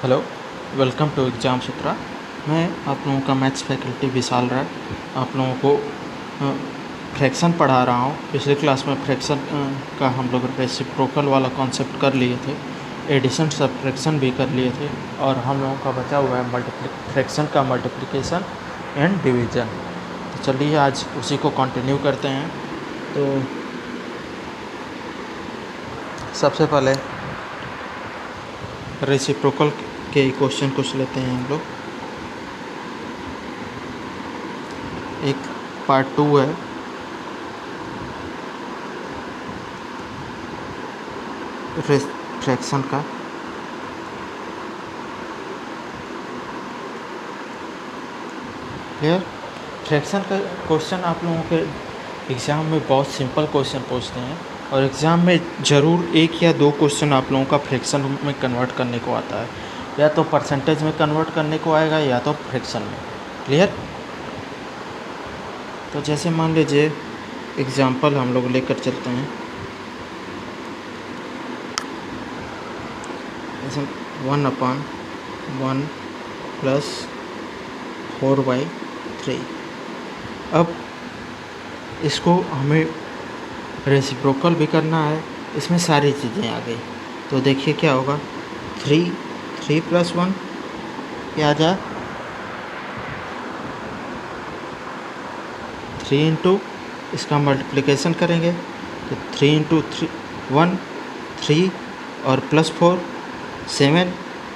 Hello, welcome to exam सूत्रा। मैं आप लोगों का मैथ्स फैकल्टी विशाल राय आप लोगों को फ्रैक्शन पढ़ा रहा हूँ। पिछले क्लास में फ्रैक्शन का हम लोग रेसिप्रोकल वाला कॉन्सेप्ट कर लिए थे, एडिशन सब्ट्रैक्शन भी कर लिए थे और हम लोगों का बचा हुआ है फ्रैक्शन का मल्टीप्लिकेशन एंड डिवीज़न। तो चलिए आज उसी को कंटिन्यू करते हैं। तो सबसे पहले रेसिप्रोकल के क्वेश्चन कुछ लेते हैं हम लोग। एक पार्ट 2 है, फ्रैक्शन का। क्लियर? फ्रैक्शन का क्वेश्चन आप लोगों के एग्ज़ाम में बहुत सिंपल क्वेश्चन पूछते हैं और एग्ज़ाम में ज़रूर एक या दो क्वेश्चन आप लोगों का फ्रैक्शन में कन्वर्ट करने को आता है, या तो परसेंटेज में कन्वर्ट करने को आएगा या तो फ्रैक्शन में। क्लियर? तो जैसे मान लीजिए एग्जाम्पल हम लोग लेकर चलते हैं। जैसे 1/1 प्लस 4/3। अब इसको हमें रेसिप्रोकल भी करना है, इसमें सारी चीज़ें आ गई। तो देखिए क्या होगा, 3 + 1 क्या आ जाए, 3 इंटू इसका मल्टीप्लिकेशन करेंगे तो 3 इंटू 1 3 और +4 7,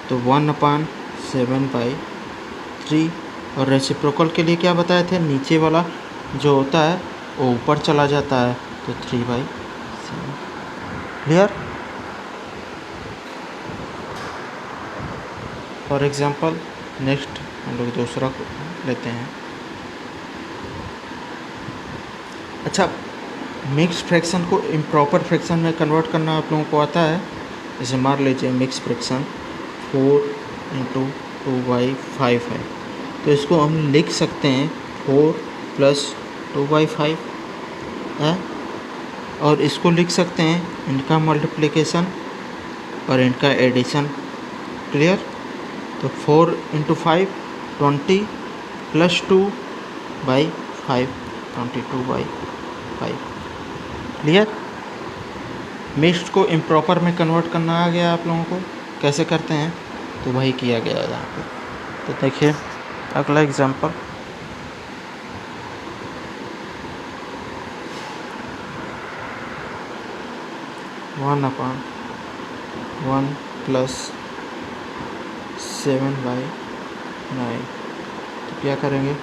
तो 1/7/3। और रेसिप्रोकल के लिए क्या बताए थे, नीचे वाला जो होता है वो ऊपर चला जाता है, तो 3/7। क्लियर? फॉर एग्जांपल नेक्स्ट हम लोग दूसरा लेते हैं। अच्छा, मिक्स फ्रैक्शन को इम्प्रॉपर फ्रैक्शन में कन्वर्ट करना आप लोगों को आता है। जैसे मान लीजिए मिक्स फ्रैक्शन 4 × 2/5 है, तो इसको हम लिख सकते हैं 4 + 2/5 है, और इसको लिख सकते हैं इनका मल्टीप्लिकेशन और इनका एडिशन। क्लियर? तो 4 × 5 20 + 2/5 22/5। क्लियर? मिक्स्ड को इम्प्रॉपर में कन्वर्ट करना आ गया आप लोगों को। कैसे करते हैं, तो वही किया गया है यहाँ पे। तो देखिए अगला एग्जांपल, वन अपॉन 1 + 7/9। तो क्या करेंगे,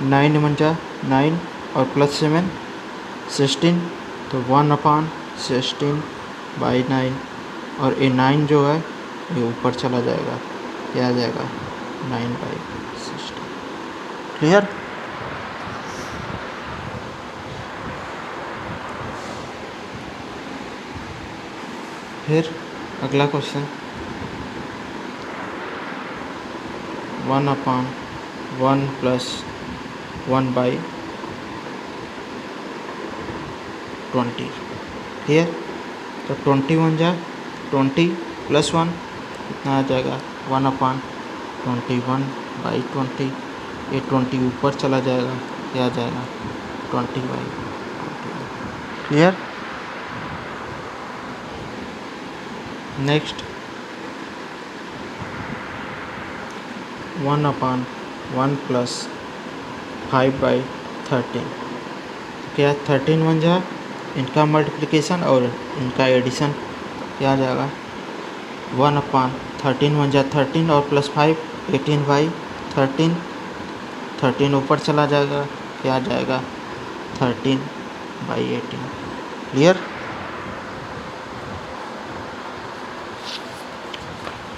9 × 9 और +7 16, तो 1/16/9। और ये 9 जो है ये ऊपर चला जाएगा, क्या आ जाएगा, 9/16। क्लियर? फिर अगला क्वेश्चन, 1/1 + 1/20। क्लियर? तो 21 जा 20 + 1 कितना आ जाएगा, 1/21/20। ये 20 ऊपर चला जाएगा, क्या आ जाएगा, 20/21। क्लियर? नेक्स्ट 1/1 + 5/13। क्या 13 बन जाए, इनका मल्टीप्लिकेशन और इनका एडिशन, क्या आ जाएगा, 1/13 बन जाए 13 और +5 18/13। 13 ऊपर चला जाएगा, क्या आ जाएगा, 13/18। क्लियर?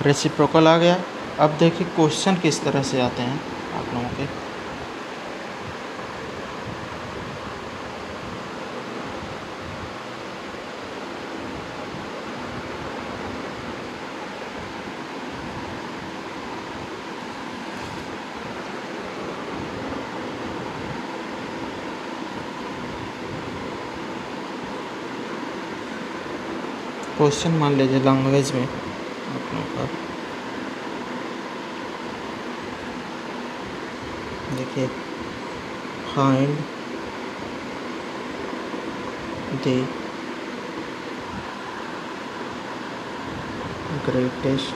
रेसिप्रोकल आ गया। अब देखिए क्वेश्चन किस तरह से आते हैं आप लोगों के। क्वेश्चन मान लीजिए लैंग्वेज में आप लोगों का देखिए, find the greatest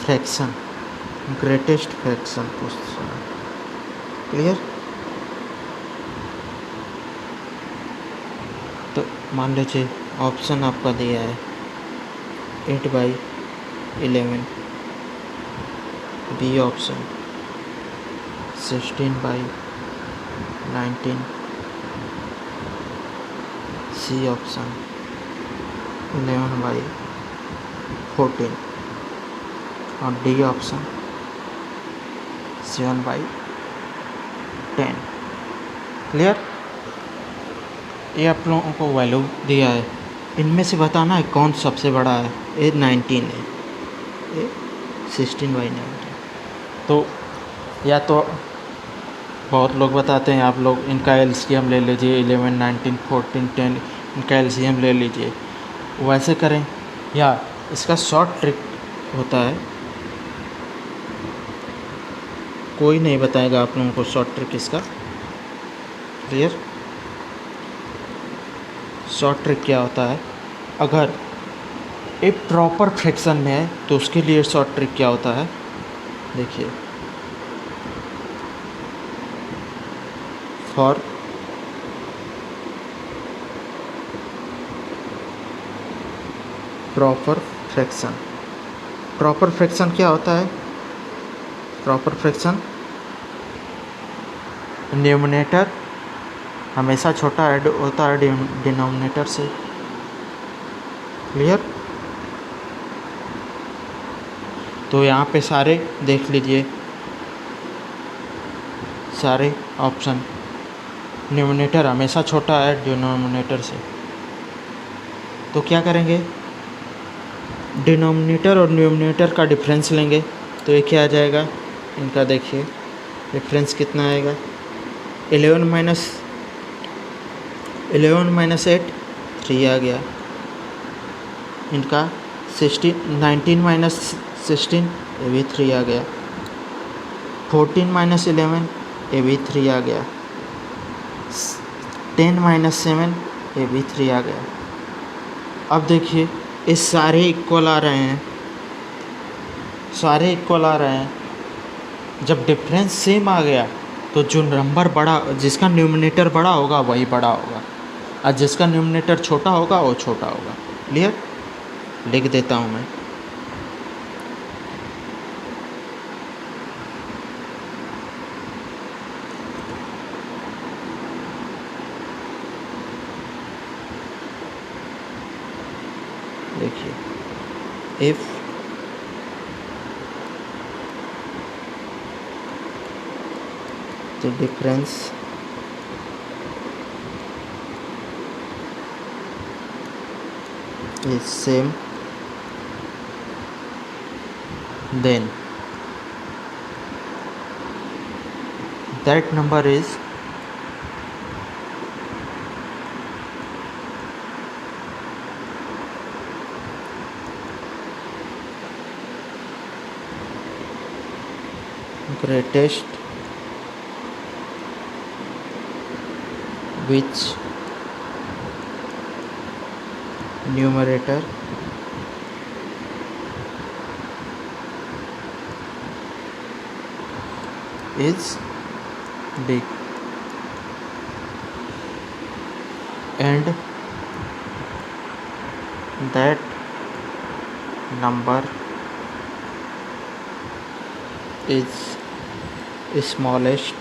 fraction, greatest fraction पूछता है। क्लियर? तो मान लीजिए ऑप्शन आपका दिया है 8/11, बी ऑप्शन 16/19, सी ऑप्शन 11/14 और डी ऑप्शन 7/10। क्लियर? ये आप लोगों को वैल्यू दिया है, इनमें से बताना है कौन सबसे बड़ा है। ये 19 है, ये 16/19। तो या तो बहुत लोग बताते हैं आप लोग इनका एलसीएम ले लीजिए, 11, 19, 14, 10, इनका एलसीएम ले लीजिए, वैसे करें। या इसका शॉर्ट ट्रिक होता है, कोई नहीं बताएगा आप लोगों को शॉर्ट ट्रिक इसका। क्लियर? शॉर्ट ट्रिक क्या होता है, अगर एक प्रॉपर फ्रैक्शन में है तो उसके लिए शॉर्ट ट्रिक क्या होता है, देखिए, for proper fraction. Proper fraction क्या होता है, प्रॉपर फ्रैक्शन न्यूमरेटर हमेशा छोटा ऐड होता है डिनोमिनेटर से। क्लियर? तो यहाँ पे सारे देख लीजिए, सारे ऑप्शन न्यूमरेटर हमेशा छोटा है डिनोमिनेटर से। तो क्या करेंगे, डिनोमिनेटर और न्यूमरेटर का डिफरेंस लेंगे। तो ये क्या आ जाएगा, इनका देखिए डिफरेंस कितना आएगा, 11 माइनस 8 3 आ गया। इनका 19 माइनस 16 ये भी 3 आ गया। 14 माइनस 11 ये भी 3 आ गया। 10 माइनस 7 ये भी 3 आ गया। अब देखिए ये सारे इक्वल आ रहे हैं, सारे इक्वल आ रहे हैं। जब डिफरेंस सेम आ गया तो जो नंबर बड़ा, जिसका न्यूमरेटर बड़ा होगा वही बड़ा होगा, और जिसका न्यूमरेटर छोटा होगा वो छोटा होगा। क्लियर? लिख देता हूँ मैं, देखिए, if the difference is same, then that number is greatest, which numerator is big, and that number is smallest,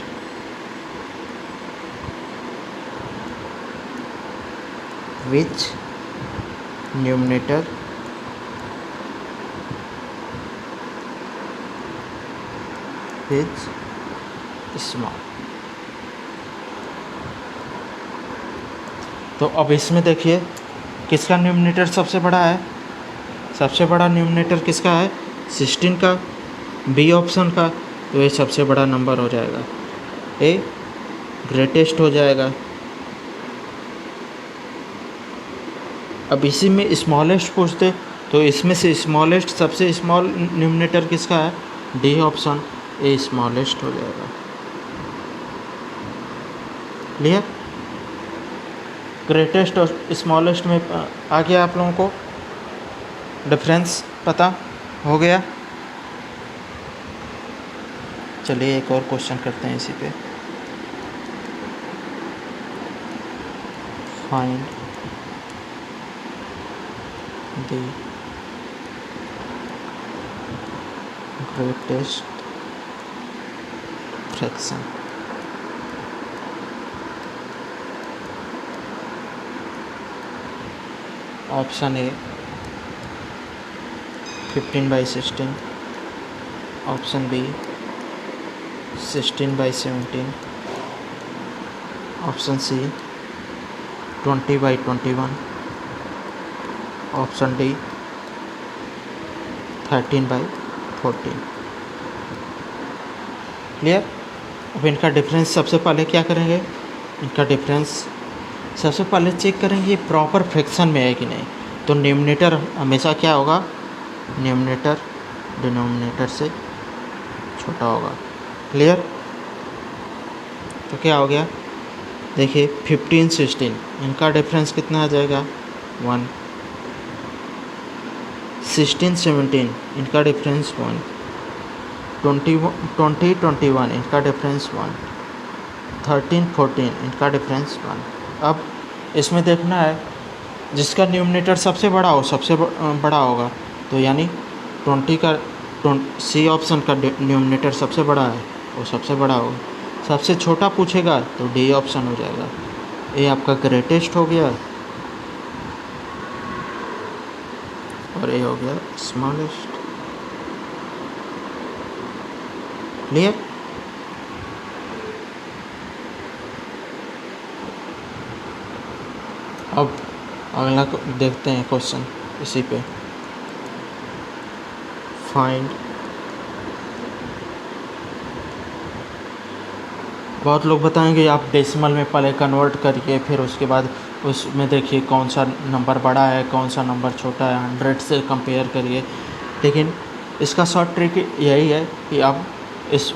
which numerator is small। तो अब इसमें देखिए किसका न्यूमरेटर सबसे बड़ा है, सबसे बड़ा न्यूमरेटर किसका है, 16 का, बी ऑप्शन का। तो ये सबसे बड़ा नंबर हो जाएगा, ए ग्रेटेस्ट हो जाएगा। अब इसी में स्मॉलेस्ट पूछते तो इसमें से स्मॉलेस्ट, सबसे स्मॉल न्यूमरेटर किसका है, डी ऑप्शन। ए स्मॉलेस्ट हो जाएगा। क्लियर? ग्रेटेस्ट और स्मॉलेस्ट में आ गया आप लोगों को डिफरेंस पता हो गया। चलिए एक और क्वेश्चन करते हैं इसी पे। Find the greatest fraction. Option A 15/16, option B 16/17, option C 20/21, option D 13/14। Clear? अब इनका डिफरेंस सबसे पहले क्या करेंगे, इनका डिफरेंस सबसे पहले चेक करेंगे ये प्रॉपर फ्रैक्शन में है कि नहीं। तो न्यूमरेटर हमेशा क्या होगा, न्यूमरेटर डिनोमिनेटर से छोटा होगा। क्लियर? तो क्या हो गया, देखिए 15-16 इनका डिफरेंस कितना आ जाएगा 1, 16-17 इनका डिफरेंस 1, 20-21 इनका डिफरेंस 1, 13-14 इनका डिफरेंस 1। अब इसमें देखना है जिसका न्यूमरेटर सबसे बड़ा हो सबसे बड़ा होगा, तो यानी 20 का सी ऑप्शन का न्यूमरेटर सबसे बड़ा है वो सबसे बड़ा होगा। सबसे छोटा पूछेगा तो डी ऑप्शन हो जाएगा। ये आपका ग्रेटेस्ट हो गया और ये हो गया स्मॉलेस्ट। क्लियर? अब अगला देखते हैं क्वेश्चन इसी पे। फाइंड, बहुत लोग बताएंगे आप डेसिमल में पहले कन्वर्ट करिए, फिर उसके बाद उसमें देखिए कौन सा नंबर बड़ा है कौन सा नंबर छोटा है, 100 से कंपेयर करिए। लेकिन इसका शॉर्ट ट्रिक यही है कि आप इस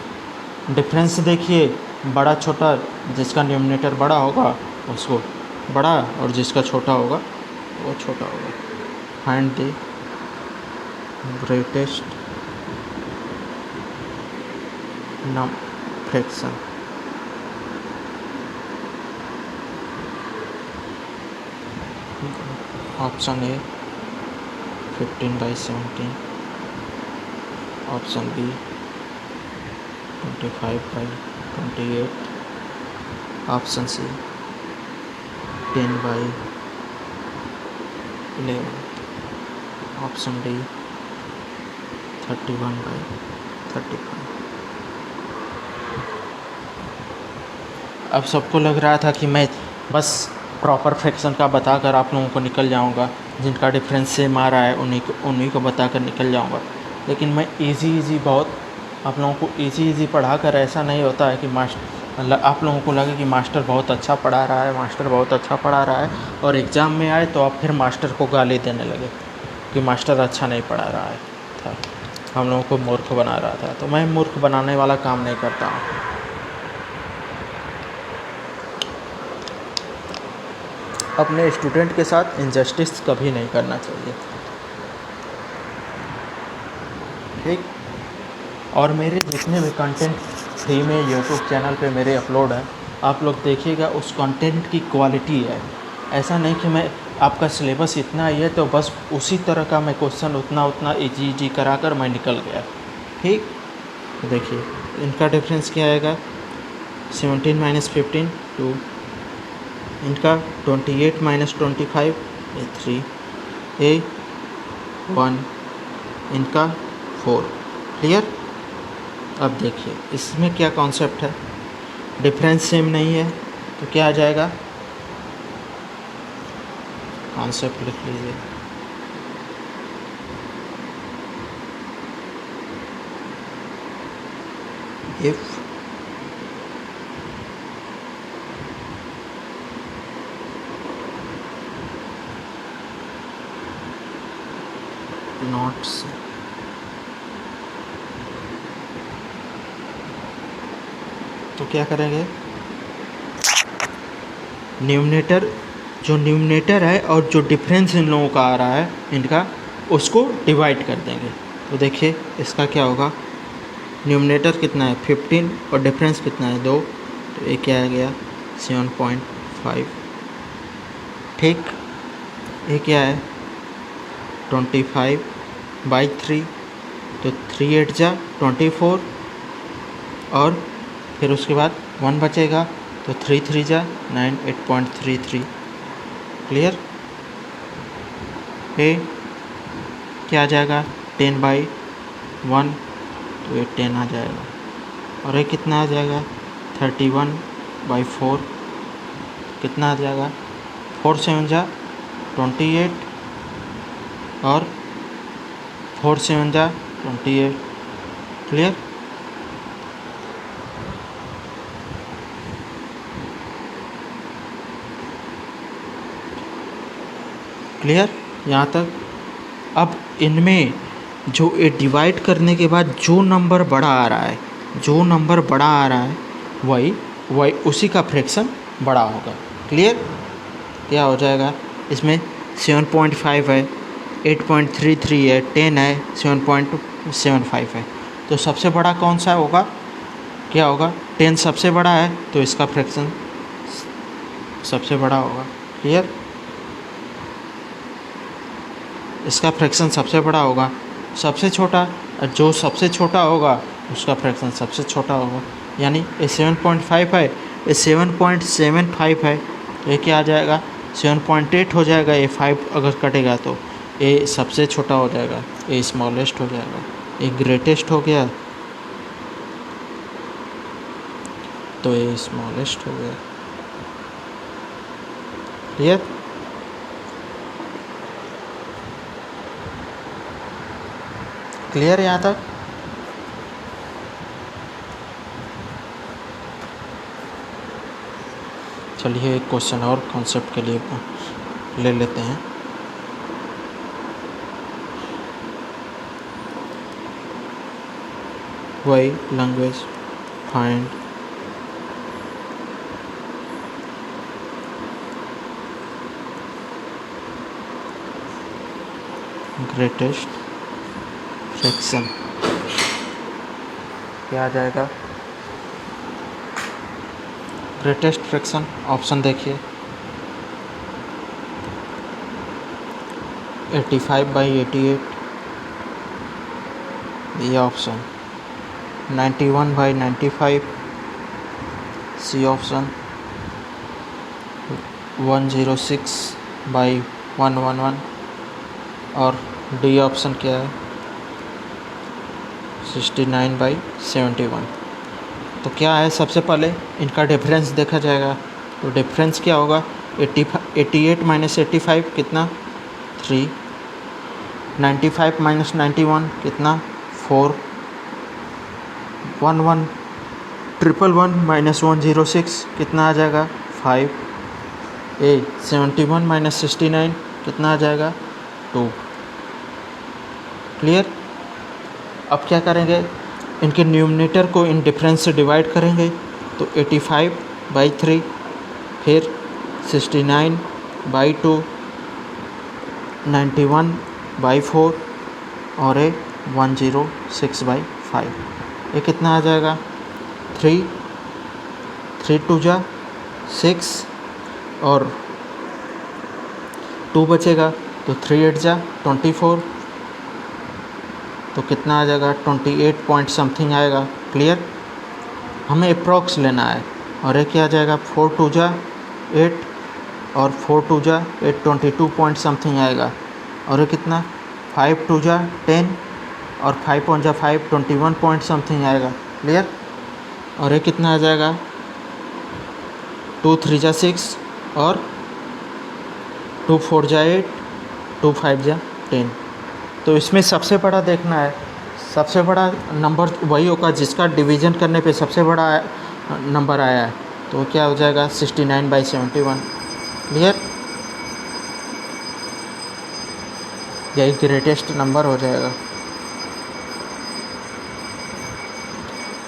डिफरेंस देखिए, बड़ा छोटा जिसका न्यूमरेटर बड़ा होगा उसको बड़ा और जिसका छोटा होगा वो छोटा होगा। Find the greatest fraction. Option A 15/17, option B 25/28, option C 10/11, option D 31/35। अब सबको लग रहा था कि मैं बस प्रॉपर फ्रैक्शन का बताकर आप लोगों को निकल जाऊंगा, जिनका डिफरेंस सेम आ रहा है उन्हीं को बताकर निकल जाऊंगा। लेकिन मैं इजी बहुत आप लोगों को इजी पढ़ाकर ऐसा नहीं होता है कि आप लोगों को लगे कि मास्टर बहुत अच्छा पढ़ा रहा है, मास्टर बहुत अच्छा पढ़ा रहा है, और एग्ज़ाम में आए तो आप फिर मास्टर को गाली देने लगे कि मास्टर अच्छा नहीं पढ़ा रहा है था, हम लोगों को मूर्ख बना रहा था। तो मैं मूर्ख बनाने वाला काम नहीं करता हूँ। अपने स्टूडेंट के साथ इनजस्टिस कभी नहीं करना चाहिए, ठीक। और मेरे जितने भी कंटेंट फ्री में यूट्यूब चैनल पे मेरे अपलोड हैं, आप लोग देखिएगा उस कंटेंट की क्वालिटी है। ऐसा नहीं कि मैं आपका सिलेबस इतना ही है तो बस उसी तरह का मैं क्वेश्चन उतना इजी कराकर मैं निकल गया, ठीक। देखिए इनका डिफरेंस क्या आएगा, 17-15 2, इनका 28-25 3, 1, इनका 4। क्लियर? अब देखिए इसमें क्या कॉन्सेप्ट है, डिफरेंस सेम नहीं है तो क्या आ जाएगा, कॉन्सेप्ट लिख लीजिए। इफ not same, तो क्या करेंगे, न्यूमरेटर, जो न्यूमरेटर है और जो डिफरेंस इन लोगों का आ रहा है इनका, उसको डिवाइड कर देंगे। तो देखिए इसका क्या होगा, न्यूमरेटर कितना है 15 और डिफरेंस कितना है 2, तो ये क्या आ गया 7.5। ठीक, ये क्या है 25/3, तो 3 8 जा 24, और फिर उसके बाद 1 बचेगा, तो 3 3 जा 9, 8.33। क्लियर। ए क्या आ जाएगा 10/1, तो ये 10 आ जाएगा। और ये कितना आ जाएगा 31/4, कितना आ जाएगा 4 7 जा 28, और 4 7 जा 28। क्लियर। क्लियर यहाँ तक। अब इनमें जो ये डिवाइड करने के बाद जो नंबर बड़ा आ रहा है, जो नंबर बड़ा आ रहा है वही उसी का फ्रैक्शन बड़ा होगा। क्लियर। क्या हो जाएगा, इसमें 7.5 है, 8.33 है, 10 है, 7.75 है, तो सबसे बड़ा कौन सा होगा, क्या होगा 10 सबसे बड़ा है, तो इसका फ्रैक्शन सबसे बड़ा होगा। क्लियर। इसका फ्रैक्शन सबसे बड़ा होगा, सबसे छोटा, जो सबसे छोटा होगा उसका फ्रैक्शन सबसे छोटा होगा। यानी ये 7.5 है, ये 7.75 है, तो ये क्या आ जाएगा 7.8 हो जाएगा। ये 5 अगर कटेगा तो ये सबसे छोटा हो जाएगा, ये स्मॉलेस्ट हो जाएगा, ये ग्रेटेस्ट हो गया, तो ये स्मॉलेस्ट हो गया। क्लियर। क्लियर यहाँ तक। चलिए एक क्वेश्चन और कॉन्सेप्ट के लिए ले लेते हैं। वही लैंग्वेज फाइंड ग्रेटेस्ट फ्रैक्शन, क्या आ जाएगा ग्रेटेस्ट फ्रैक्शन। ऑप्शन देखिए 85/88, ये ऑप्शन 91/95, सी ऑप्शन 106/111, और डी ऑप्शन क्या है 69/71। तो क्या है, सबसे पहले इनका डिफरेंस देखा जाएगा। तो डिफरेंस क्या होगा 88 - 85 कितना 3, 95 - 91 कितना 4, 111 -106 कितना आ जाएगा 5, 71 - 69 कितना आ जाएगा 2। क्लियर। अब क्या करेंगे, इनके न्यूमरेटर को इन डिफरेंस से डिवाइड करेंगे, तो 85/3, फिर 69/2, 91/4, और 106/5। ये कितना आ जाएगा 3 2 जा 6, और 2 बचेगा, तो 3 8 जा 24, तो कितना आ जाएगा 28 पॉइंट समथिंग आएगा। क्लियर। हमें अप्रॉक्स लेना है, और ये क्या आ जाएगा 4 2 जा 8, और 4 2 जा 8, 22 पॉइंट समथिंग आएगा, और ये कितना 5 2 जा 10, और 5 1 जा 5, 21 पॉइंट समथिंग आएगा। क्लियर। और ये कितना आ जाएगा 2 3 जा 6, और 2 4 जा 8, 2 5 जा 10। तो इसमें सबसे बड़ा देखना है, सबसे बड़ा नंबर वही होगा जिसका डिवीज़न करने पे सबसे बड़ा नंबर आया है, तो क्या हो जाएगा 69/71। क्लियर। यही ग्रेटेस्ट नंबर हो जाएगा।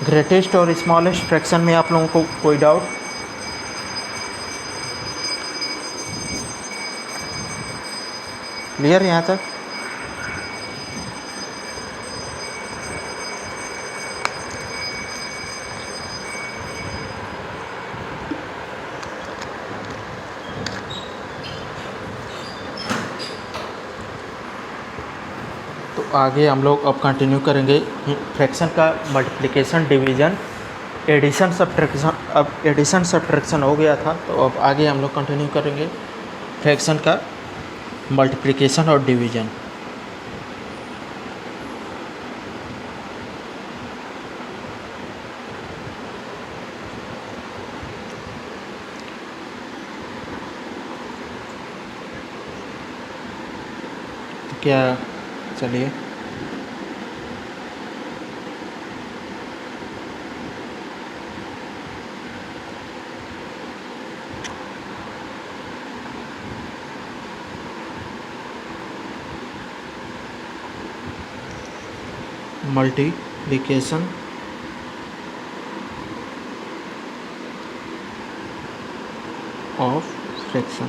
ग्रेटेस्ट और स्मॉलेस्ट फ्रैक्शन में आप लोगों को कोई डाउट? क्लियर यहाँ तक? तो आगे हम लोग अब कंटिन्यू करेंगे फ्रैक्शन का मल्टीप्लिकेशन, डिवीज़न, एडिशन, सब्ट्रैक्शन। अब एडिशन सब्ट्रैक्शन हो गया था, तो अब आगे हम लोग कंटिन्यू करेंगे फ्रैक्शन का मल्टीप्लिकेशन और डिवीज़न। तो क्या, चलिए मल्टीप्लिकेशन ऑफ फ्रैक्शन।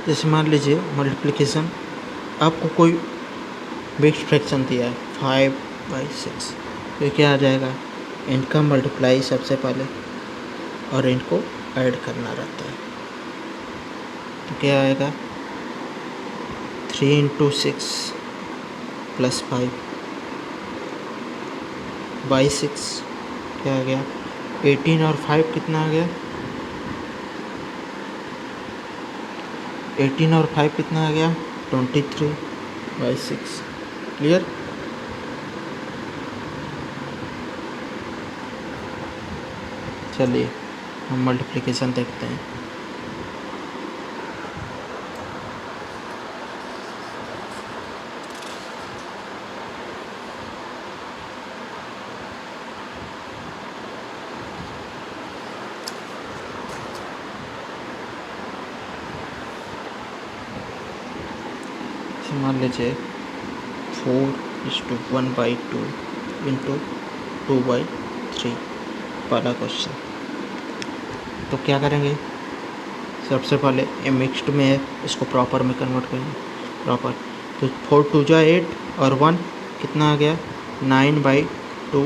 जैसे मान लीजिए मल्टीप्लिकेशन, आपको कोई मिक्स्ड फ्रैक्शन दिया है 5/6, तो क्या आ जाएगा? इनका मल्टीप्लाई सबसे पहले और इनको ऐड करना रहता है। तो क्या आएगा? 3 × 6 + 5/6 क्या आ गया? 18 और 5 कितना आ गया? 18 और 5 कितना आ गया? 23/6। क्लियर? चलिए हम मल्टीप्लिकेशन देखते हैं। मान लीजिए 4:1/2 × 2/3 पहला क्वेश्चन। तो क्या करेंगे? सबसे पहले ये मिक्स्ड में है, इसको प्रॉपर में कन्वर्ट करेंगे। प्रॉपर तो 4 × 2 = 8 और 1 कितना आ गया? 9/2 ×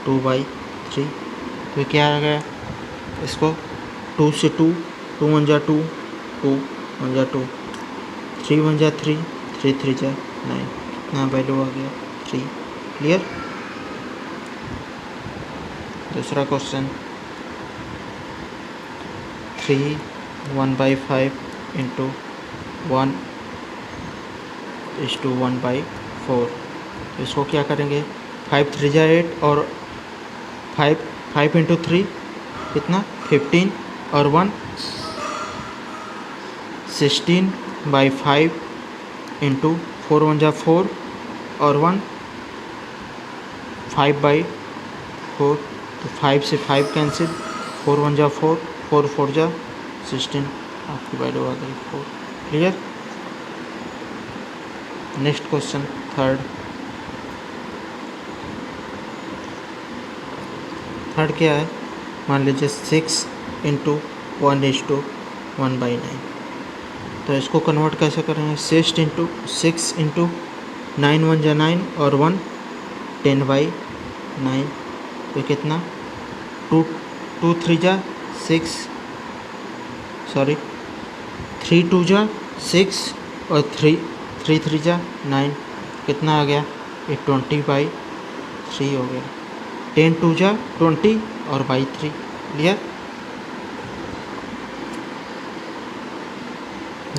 2/3। तो क्या आ गया? इसको 2 से 2, 2 × 1 = 2, 2 × 1 = 2, 3 × 1 = 3, 3 × 3 = 9। कितना वैल्यू आ गया? 3। क्लियर? दूसरा क्वेश्चन 3 1/5 × 1:1/4। तो इसको क्या करेंगे? 5 × 3 = 8 और 5 × 3 कितना? 15 और 1 16/5 × 4 × 1 = 4 और 1 5/4। तो 5 से 5 कैंसिल, 4 × 1 = 4, 4 × 4 = 16। आपकी वैल्यू आ गई 4। क्लियर? नेक्स्ट क्वेश्चन थर्ड क्या है? मान लीजिए 6 × 1:1/9। तो इसको कन्वर्ट कैसे करेंगे? 6 × 9 × 1 = 9 और 1 10/9। तो कितना? 2 3 = 6, सॉरी 3 2 = 6 और 3 3 = 9। कितना आ गया? ये 20/3 हो गया। 10 2 = 20 और 3। क्लियर?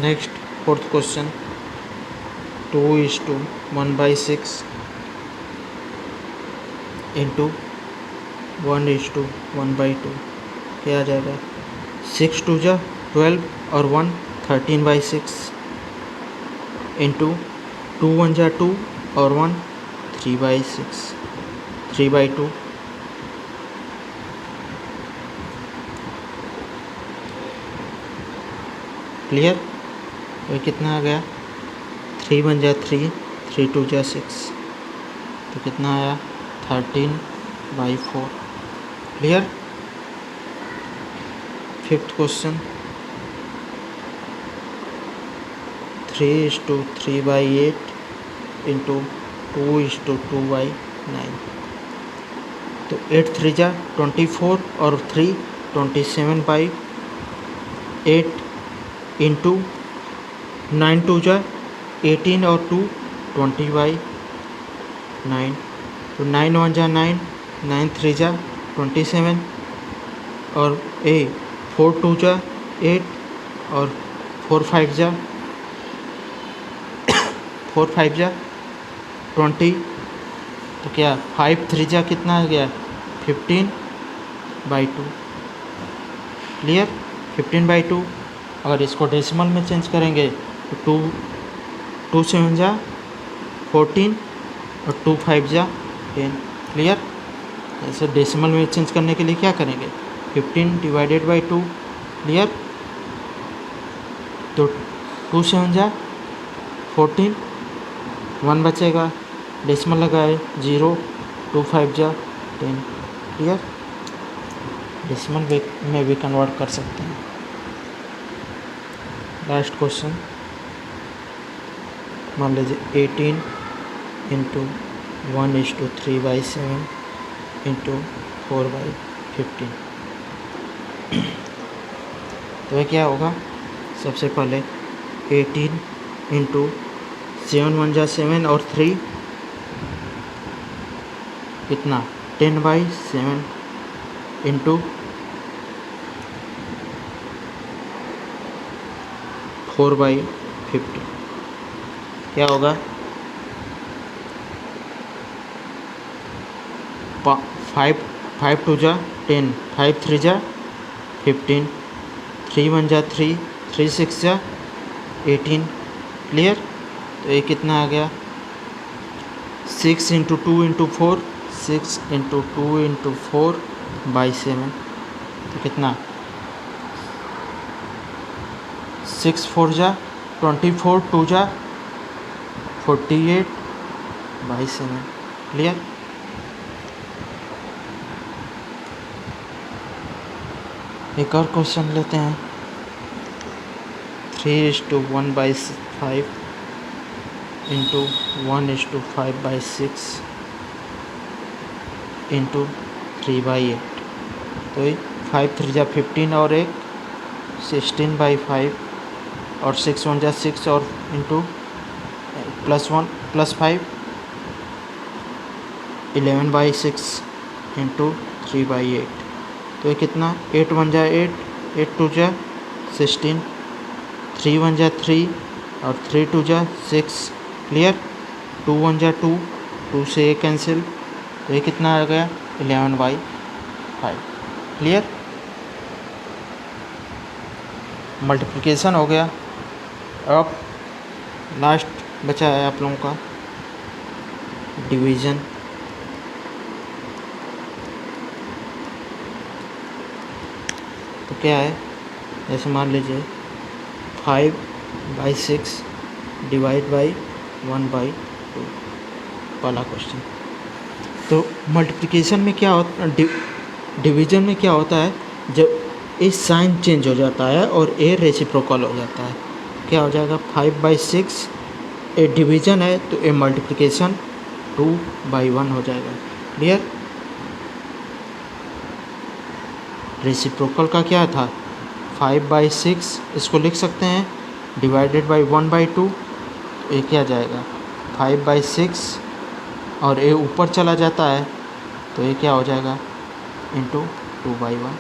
नेक्स्ट फोर्थ क्वेश्चन 2:1/6 × 1:1/2 क्या आ जाएगा? 6 2 = 12 और 1 13/6 × 2 1 = 2 और 1 3/6, 3/2, क्लियर। ये कितना आ गया, 3 बन जा 3, 3 2 जा 6, तो कितना आया 13/4, क्लियर। फिफ्थ क्वेश्चन, 3:3/8 इंटू 2:2/9, तो 8 3 जा 24 और 3 27/8 इंटू 9 2 जा 18 और 2 20/9, तो 9 1 जा 9, 9 3 जा 27 और 4 2 जा 8 और 4 5 जा 20, तो क्या 5 3 जा कितना आ गया 15/2, क्लियर। 15/2, अगर इसको डेसिमल में चेंज करेंगे तो 2 7 जा 14 और 2 5 जा 10, क्लियर। ऐसे डेसिमल में चेंज करने के लिए क्या करेंगे, 15/2, क्लियर। तो 2 7 जा 14, 1 बचेगा, डेसिमल लगाए 0, 2 5 जा 10, क्लियर। डेसिमल में भी कन्वर्ट कर सकते हैं। लास्ट क्वेश्चन, मान लीजिए 18 इंटू 1:3/7 इंटू 4/15, तो ये क्या होगा, सबसे पहले 18 इंटू 7 1 जा 7 और 3 कितना 10/7 इंटू 4/50, क्या होगा 5 2 जा 10, 5 3 जा 15, 3 1 जा 3, 3 6 जा 18, क्लियर। तो ये कितना आ गया 6 इंटू 2 इंटू 4, 6 इंटू 2 इंटू 4/7, तो कितना 6 4 जा 24, 2 जा 48/7, क्लियर। एक और क्वेश्चन लेते हैं, 3:1/5 इंटू 1:5/6 इंटू 3/8, तो 5 3 जा 15 और 1 16/5 और 6 1 जा 6 और इंटू +1 +5 11/6 इंटू 3/8, तो ये कितना 8 1 जा 8, 8 2 जा 16, 3 1 जा 3 और 3 2 जा 6, क्लियर। 2 1 जा 2, 2 से 1 कैंसिल, तो ये कितना आ गया 11/5, क्लियर। मल्टीप्लिकेशन हो गया। अब लास्ट बचा है आप लोगों का डिवीज़न। तो क्या है, जैसे मान लीजिए 5/6 डिवाइड बाई 1/2 वाला क्वेश्चन। तो मल्टीप्लिकेशन में क्या होता, डिवीज़न में क्या होता है, जब ए साइन चेंज हो जाता है और ए रेसिप्रोकल हो जाता है, क्या हो जाएगा 5/6 ए डिवीज़न है तो ए मल्टीप्लिकेशन 2/1 हो जाएगा, क्लियर। रेसिप्रोकल का क्या था 5/6, इसको लिख सकते हैं डिवाइडेड बाई 1/2, तो ये क्या जाएगा 5/6 और ए ऊपर चला जाता है तो ये क्या हो जाएगा इंटू 2/1,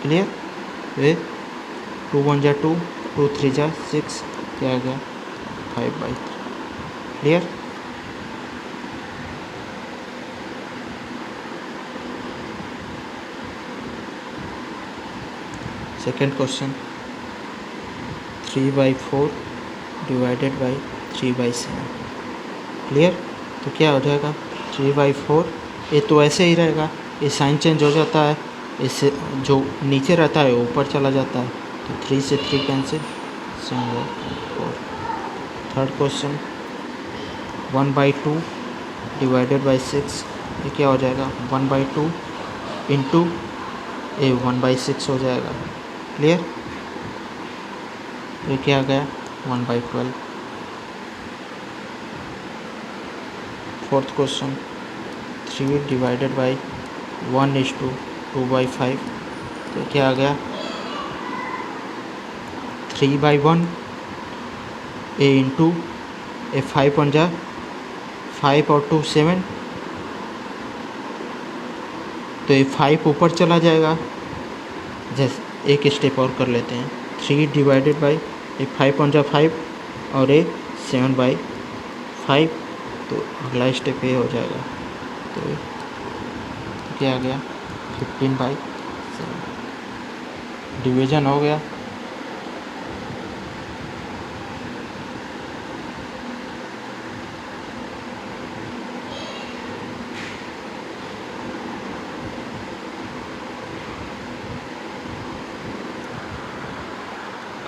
क्लियर। ये 2 1 जा 2, 2 3 जा 6, क्या आ गया 5/3, clear. Second question 3/4 divided by 3/7, clear. तो तो क्या हो जाएगा 3/4। ये तो ऐसे ही रहेगा, ये साइन चेंज हो जाता है, इससे जो नीचे रहता है ऊपर चला जाता है, तो 3 से 3 cancel, 7/4। Third question 1/2 divided by 6, ये क्या हो जाएगा 1/2 इंटू ये 1/6 हो जाएगा। क्लियर? ये क्या आ गया 1/12। फोर्थ क्वेश्चन 3 डिवाइडेड बाई 1:2/5, तो क्या आ गया 3/1 ए इंटू ए 5 1 जा 5 और 2 7, तो ये 5 ऊपर चला जाएगा। जैसे एक स्टेप और कर लेते हैं, 3 डिवाइडेड बाई ए 5 1 जा 5 और ए 7/5, तो अगला स्टेप ये हो जाएगा। तो क्या आ गया 15/7, डिवीजन हो गया।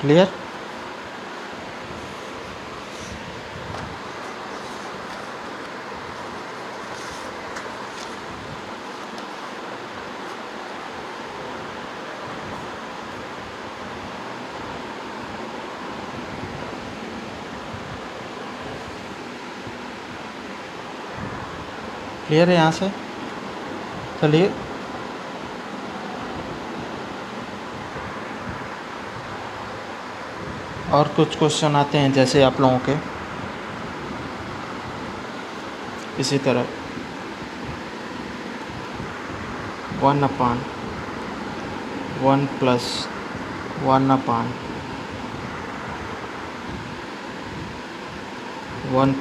क्लियर? क्लियर है यहाँ से? चलिए और कुछ क्वेश्चन आते हैं, जैसे आप लोगों के इसी तरह 1/1 प्लस 1/1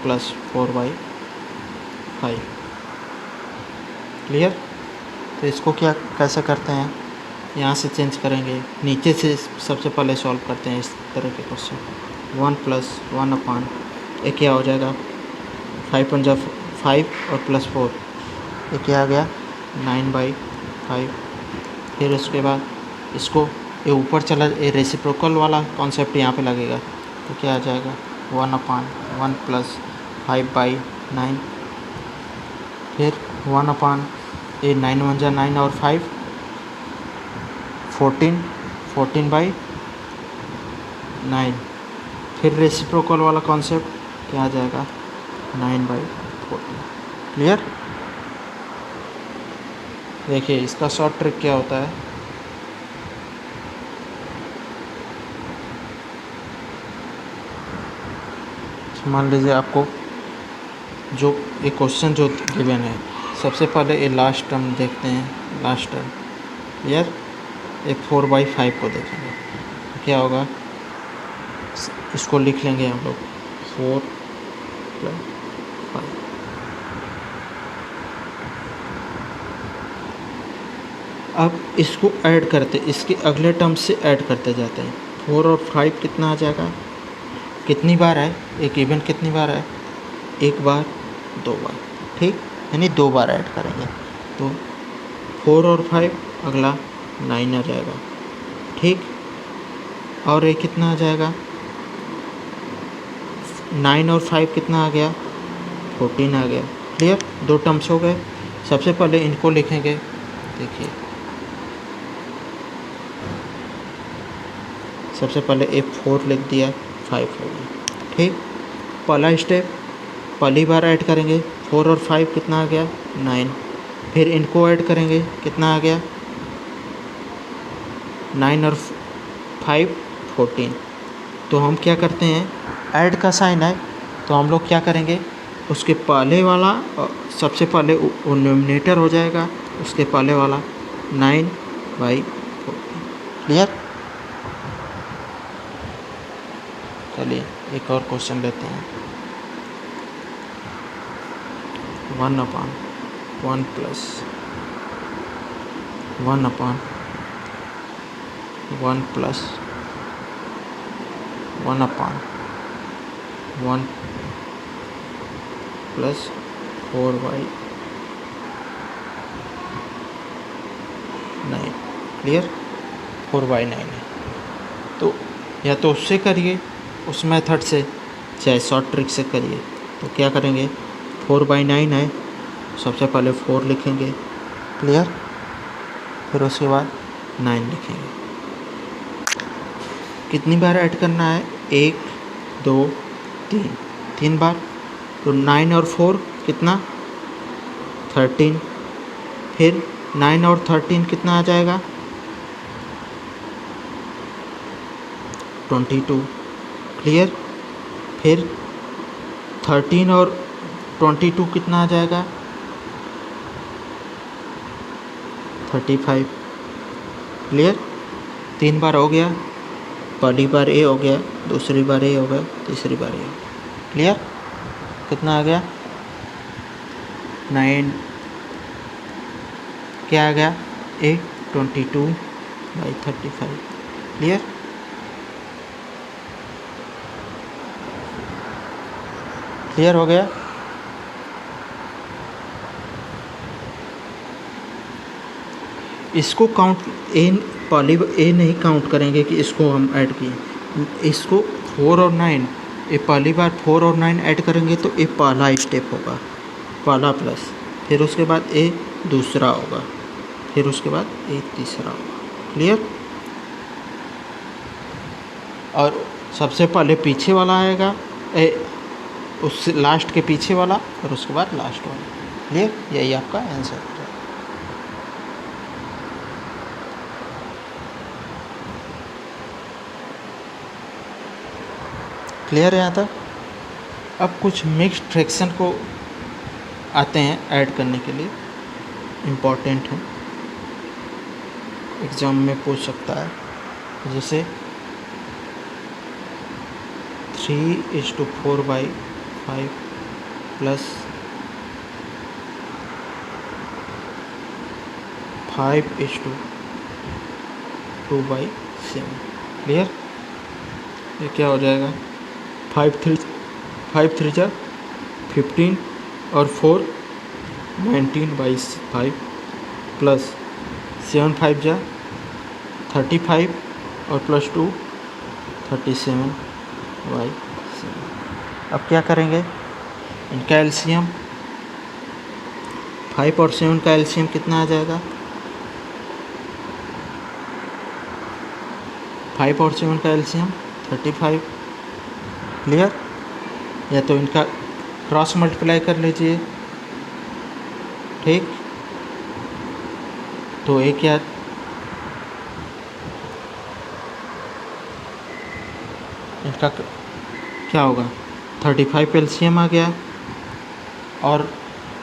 प्लस 4/5। क्लियर? तो इसको क्या कैसे करते हैं, यहाँ से चेंज करेंगे, नीचे से सबसे पहले सॉल्व करते हैं इस तरह के क्वेश्चन। 1 प्लस 1/, ये क्या हो जाएगा 5 1 जा 5 और प्लस 4, ये क्या आ गया 9/5। फिर उसके बाद इसको ये ऊपर चला, ये रेसिप्रोकल वाला कॉन्सेप्ट यहाँ पे लगेगा, तो क्या आ जाएगा 1/1 प्लस 5/9। फिर 1/, ये 9 1 जा 9 और 5 14/9। फिर रेसिप्रोकल वाला कॉन्सेप्ट क्या आ जाएगा 9/14। क्लियर? देखिए इसका शॉर्ट ट्रिक क्या होता है, मान लीजिए आपको जो एक क्वेश्चन जो गिवन है, सबसे पहले ये लास्ट टर्म देखते हैं, लास्ट टर्म। क्लियर? एक 4/5 को देखेंगे, तो क्या होगा, इसको लिख लेंगे हम लोग 4 + 5। अब इसको ऐड करते, इसके अगले टर्म से ऐड करते जाते हैं। 4 और 5 कितना आ जाएगा, कितनी बार है, एक इवेंट कितनी बार है, एक बार 2 बार, ठीक, यानी 2 बार ऐड करेंगे, तो 4 और 5 अगला 9 आ जाएगा, ठीक। और ये कितना आ जाएगा 9 और 5 कितना आ गया 14 आ गया। क्लियर? 2 टर्म्स हो गए। सबसे पहले इनको लिखेंगे, देखिए सबसे पहले एक 4 लिख दिया, 5 हो गया, ठीक। पहला स्टेप, पहली बार ऐड करेंगे, 4 और 5 कितना आ गया 9। फिर इनको ऐड करेंगे, कितना आ गया 9 और 5 14। तो हम क्या करते हैं, ऐड का साइन है, तो हम लोग क्या करेंगे, उसके पहले वाला सबसे पहले वो नोमिनेटर हो जाएगा, उसके पहले वाला 9/14। क्लियर? चलिए एक और क्वेश्चन लेते हैं। 1/1 प्लस 1/1 प्लस 1/1 प्लस 4/9। क्लियर, 4/9 है। तो या तो उससे करिए, उस मेथड से, चाहे शॉर्ट ट्रिक से करिए। तो क्या करेंगे, 4/9 है, सबसे पहले 4 लिखेंगे। क्लियर, फिर उसके बाद 9 लिखेंगे। कितनी बार ऐड करना है, 1 2 3, 3 बार। तो 9 और 4 कितना, 13। फिर 9 और 13 कितना आ जाएगा, 22। क्लियर, फिर 13 और 22 कितना आ जाएगा, 35। क्लियर, 3 बार हो गया, पहली बार ए हो गया, दूसरी बार ए हो गया, तीसरी बार ए हो गया। क्लियर, कितना आ गया, 9, क्या आ गया, 22/35। क्लियर, क्लियर हो गया। इसको काउंट पहली ए नहीं काउंट करेंगे कि इसको हम ऐड किए, इसको 4 और 9, ये पहली बार 4 और 9 ऐड करेंगे तो ये पहला स्टेप होगा, पहला प्लस। फिर उसके बाद ए दूसरा होगा, फिर उसके बाद ए तीसरा होगा। क्लियर, और सबसे पहले पीछे वाला आएगा, उस लास्ट के पीछे वाला, और उसके बाद लास्ट वाला। क्लियर, यही आपका आंसर है। क्लियर है यहाँ तक। अब कुछ मिक्स्ड फ्रैक्शन को आते हैं ऐड करने के लिए, इम्पॉर्टेंट है, एग्ज़ाम में पूछ सकता है। जैसे 3:4/5 प्लस 5:2/7। क्लियर, ये क्या हो जाएगा, 5 3 जा 15 और 4 19/5 प्लस 7 5 जा 35 और प्लस 2 37/7। अब क्या करेंगे, इनका एलसीएम, 5 और 7 का एलसीएम कितना आ जाएगा, 5 और 7 का एलसीएम 35। क्लियर, या तो इनका क्रॉस मल्टीप्लाई कर लीजिए। ठीक, तो एक क्या, इनका क्या होगा, 35 एलसीएम आ गया, और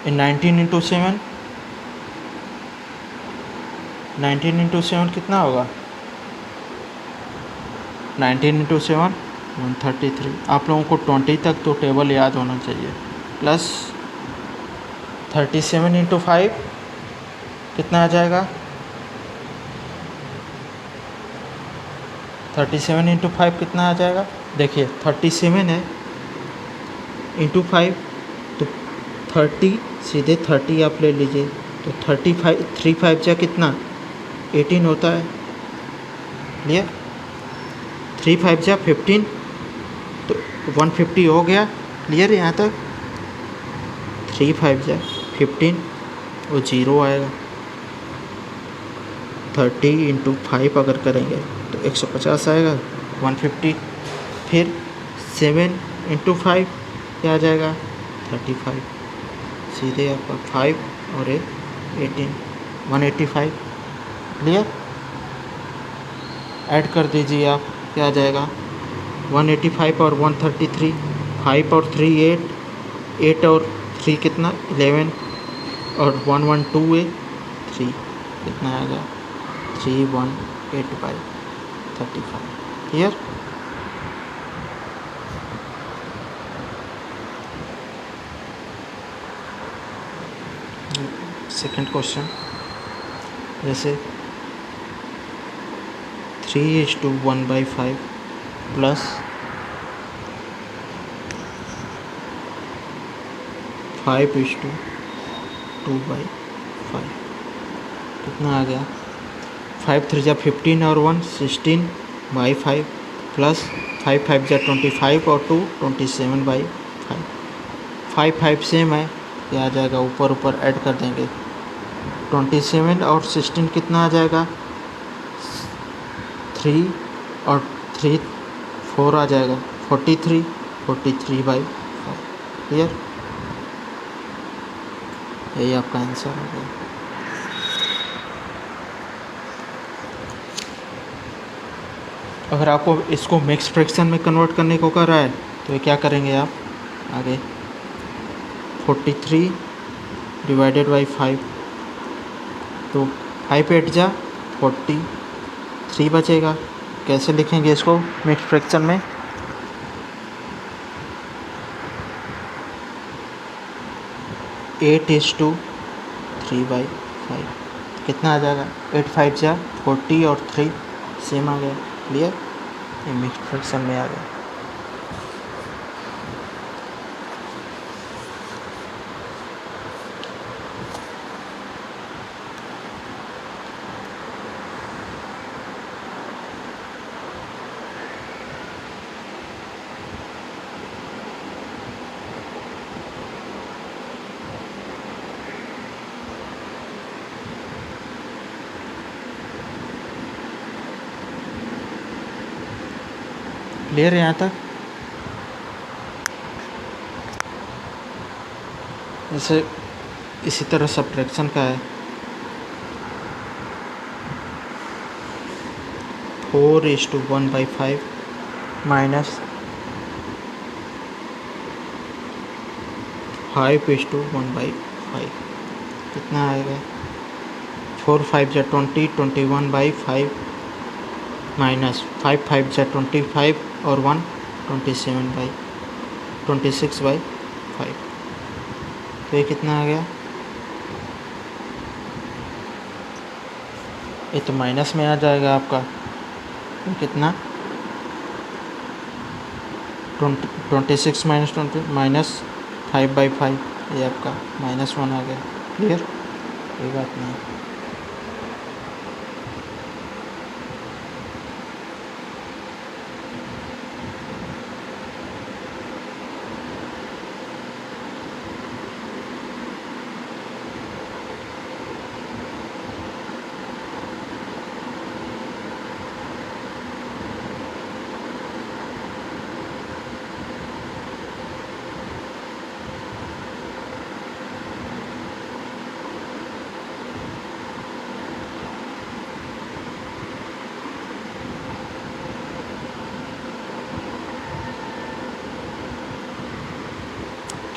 19 × 7, 19 × 7 कितना होगा, 19 × 7 133। आप लोगों को 20 तक तो टेबल याद होना चाहिए। प्लस 37 × 5 कितना आ जाएगा, 37 × 5 कितना आ जाएगा, देखिए 37 है इंटू 5, तो 30, सीधे 30 आप ले लीजिए, तो 35 3 5 जा कितना, 18 होता है। क्लियर, 3 5 जा 15, तो 150 हो गया। क्लियर है यहाँ तक, 3 5 जा 15, वो 0 आएगा। 30 × 5 अगर करेंगे तो 150 आएगा, 150। फिर 7 × 5 क्या आ जाएगा, 35, सीधे आपका 5 और 18 185। क्लियर, ऐड कर दीजिए आप, क्या आ जाएगा, 185 और 133, 5 और 3 8, 8 और 3 कितना 11, और 112 है 3, कितना आएगा 3108/35। क्लियर, सेकंड क्वेश्चन, जैसे 3:1/5 प्लस 5:2/5 कितना आ गया? 5 3 जा 15 और 1 16/5 प्लस 5 5 जा 25 और 2 27/5। 5 5 सेम है, क्या आ जाएगा? ऊपर ऊपर ऐड कर देंगे। 27 और 16 कितना आ जाएगा? 3 और 3 4 आ जाएगा। 43/5। क्लियर? यही आपका आंसर हो गया। अगर आपको इसको मिक्स फ्रैक्शन में कन्वर्ट करने को कर रहा है तो ये क्या करेंगे आप आगे? 43/5, तो 5 8 जा 43 बचेगा। कैसे लिखेंगे इसको मिक्स फ्रैक्शन में? 8:3/5 कितना आ जाएगा? 8 5 जा 40 और 3 सेम आ गया। क्लियर? ये मिक्स फ्रैक्शन में आ गया। क्लियर है यहाँ तक? जैसे इसी तरह सब्ट्रैक्शन का है। 4:1/5 माइनस 5:1/5 कितना आएगा? 4 5 जा 20 21/5 माइनस 5 5 जा 25 और 1 26/5। तो ये कितना आ गया? ये तो माइनस में आ जाएगा आपका। तो कितना? 26 माइनस 20 माइनस 5/5। ये आपका -1 आ गया। क्लियर? कोई बात नहीं।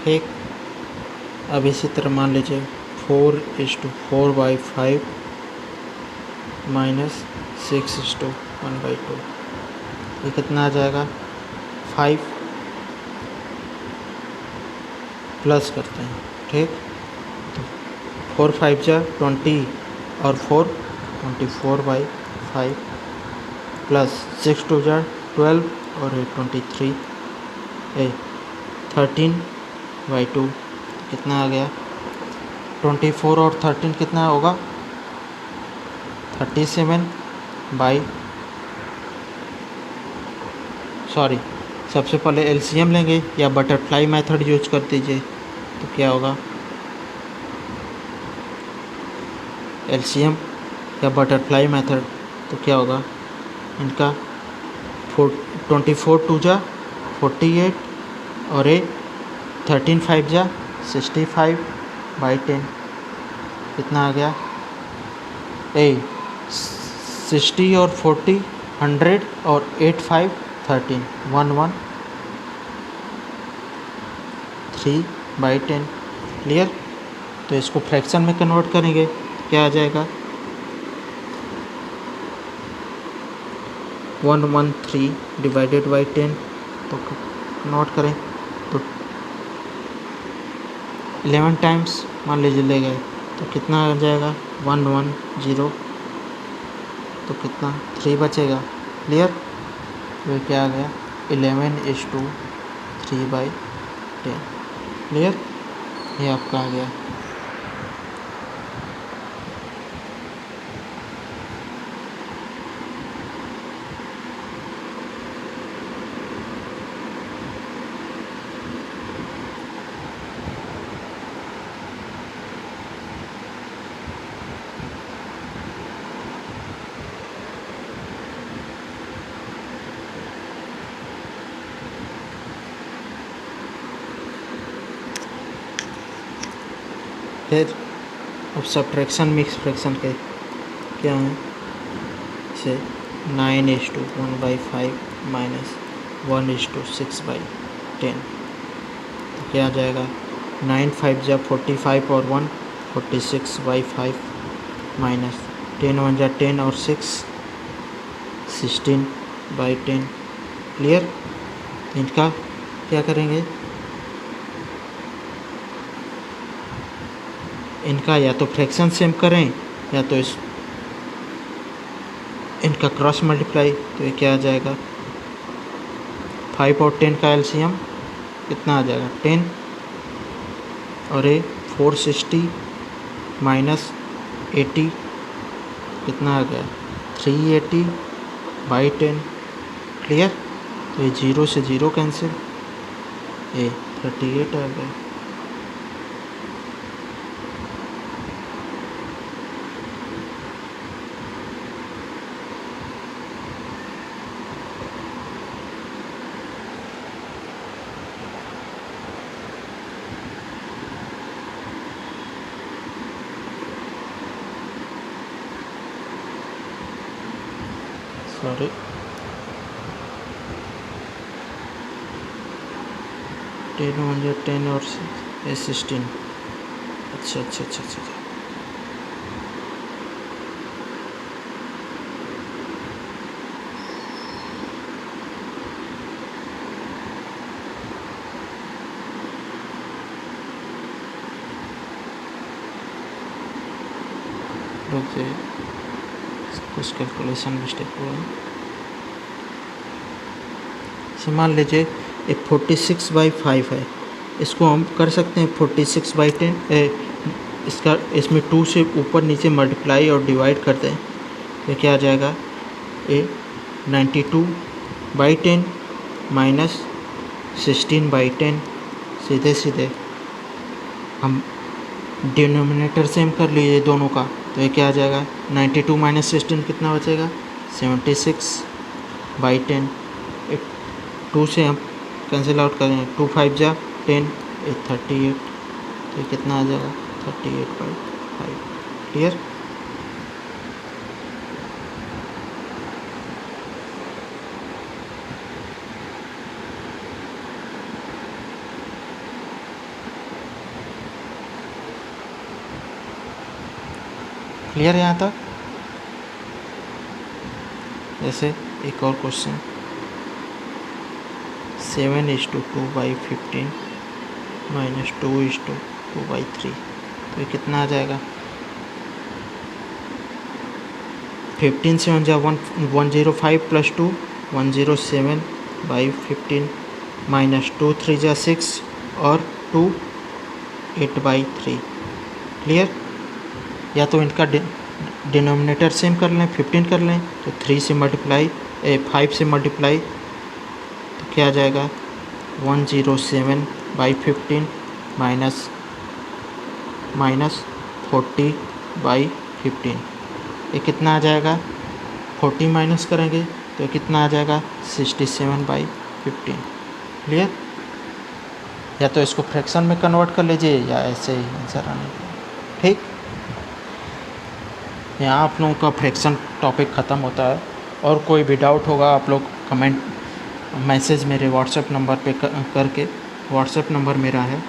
ठीक। अब इसी तरह मान लीजिए 4:4/5 माइनस 6:1/2। ये कितना आ जाएगा? 5 प्लस करते हैं। ठीक, तो 4 5 जा 20 और 4 24/5 प्लस 6 2 जा 12 और 23 13/2 कितना आ गया? 24 और 13 कितना होगा? 37 सॉरी, सबसे पहले एलसीएम लेंगे या बटरफ्लाई मेथड यूज कर दीजिए। तो क्या होगा? एलसीएम या बटरफ्लाई मेथड तो क्या होगा इनका? 24 2 जा 48 और 13 5 जा 65/10 कितना आ गया? 60 और 40 100 और 8 5 13 1 3/10। क्लियर? तो इसको फ्रैक्शन में कन्वर्ट करेंगे, क्या आ जाएगा? 113/10। तो नोट करें तो 11 टाइम्स मान लीजिए ले गए तो कितना आ जाएगा? 110। तो कितना? 3 बचेगा। क्लियर? तो क्या आ गया? 11:3/10। क्लियर? ये आपका आ गया। फिर अब सब्ट्रैक्शन मिक्स फ्रैक्शन के क्या है, से 9:1/5 माइनस 1:6/10, तो क्या आ जाएगा 9 5 जा 45 और 1 46/5 माइनस 10 1 जा 10 और 6 16/10। क्लियर। इनका क्या करेंगे, इनका या तो फ्रैक्शन सेम करें या तो इनका क्रॉस मल्टीप्लाई, तो ये क्या आ जाएगा 5 और 10 का एलसीएम कितना आ जाएगा 10, और ये 460 माइनस 80 कितना आ गया 380/10। क्लियर। तो ये 0 से 0 कैंसिल, ये 38 आ गया। सॉरी, 10 1 जा 10 और 16। अच्छा अच्छा अच्छा अच्छा, रुक जाइए, कुछ कैलकुलेशन मिस्टेक हुआ है। से मान लीजिए ये 46/5 है, इसको हम कर सकते हैं 46/10। इसका इसमें 2 से ऊपर नीचे मल्टीप्लाई और डिवाइड करते हैं, तो क्या आ जाएगा ये 92/10 माइनस 16/10। सीधे सीधे हम डिनोमिनेटर सेम कर लीजिए दोनों का, तो ये क्या आ जाएगा 92 माइनस 16 कितना बचेगा 76/10। 2 से हम कैंसिल आउट करेंगे, 2 5 जा 10, 38, तो कितना आ जाएगा 38/5। क्लियर। क्लियर यहाँ तक। जैसे एक और क्वेश्चन 7:2/15 माइनस 2:2/3, तो ये कितना आ जाएगा 15 से 105 प्लस 2 107/15 माइनस 2 3 जा 6 और 2 8/3। क्लियर। या तो इनका डिनोमिनेटर सेम कर लें 15 कर लें, तो 3 से मल्टीप्लाई 5 से मल्टीप्लाई, तो क्या आ जाएगा 107/15 माइनस 40/15। ये कितना आ जाएगा 40 माइनस करेंगे तो ये कितना आ जाएगा 67/15। क्लियर। या तो इसको फ्रैक्शन में कन्वर्ट कर लीजिए या ऐसे ही आंसर आने का। ठीक, यहाँ आप लोगों का फ्रैक्शन टॉपिक ख़त्म होता है। और कोई भी डाउट होगा आप लोग कमेंट मैसेज मेरे व्हाट्सएप नंबर पे करके, व्हाट्सएप नंबर मेरा है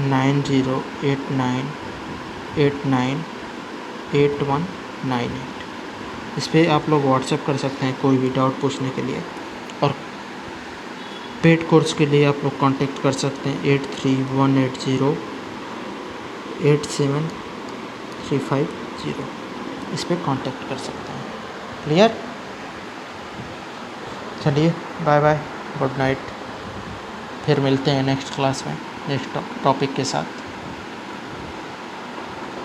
9089898198। इस पर आप लोग व्हाट्सएप कर सकते हैं कोई भी डाउट पूछने के लिए। और पेड कोर्स के लिए आप लोग कांटेक्ट कर सकते हैं 8318087350, इस पर कांटेक्ट कर सकते हैं। क्लियर। चलिए बाय बाय, गुड नाइट। फिर मिलते हैं नेक्स्ट क्लास में नेक्स्ट टॉपिक के साथ।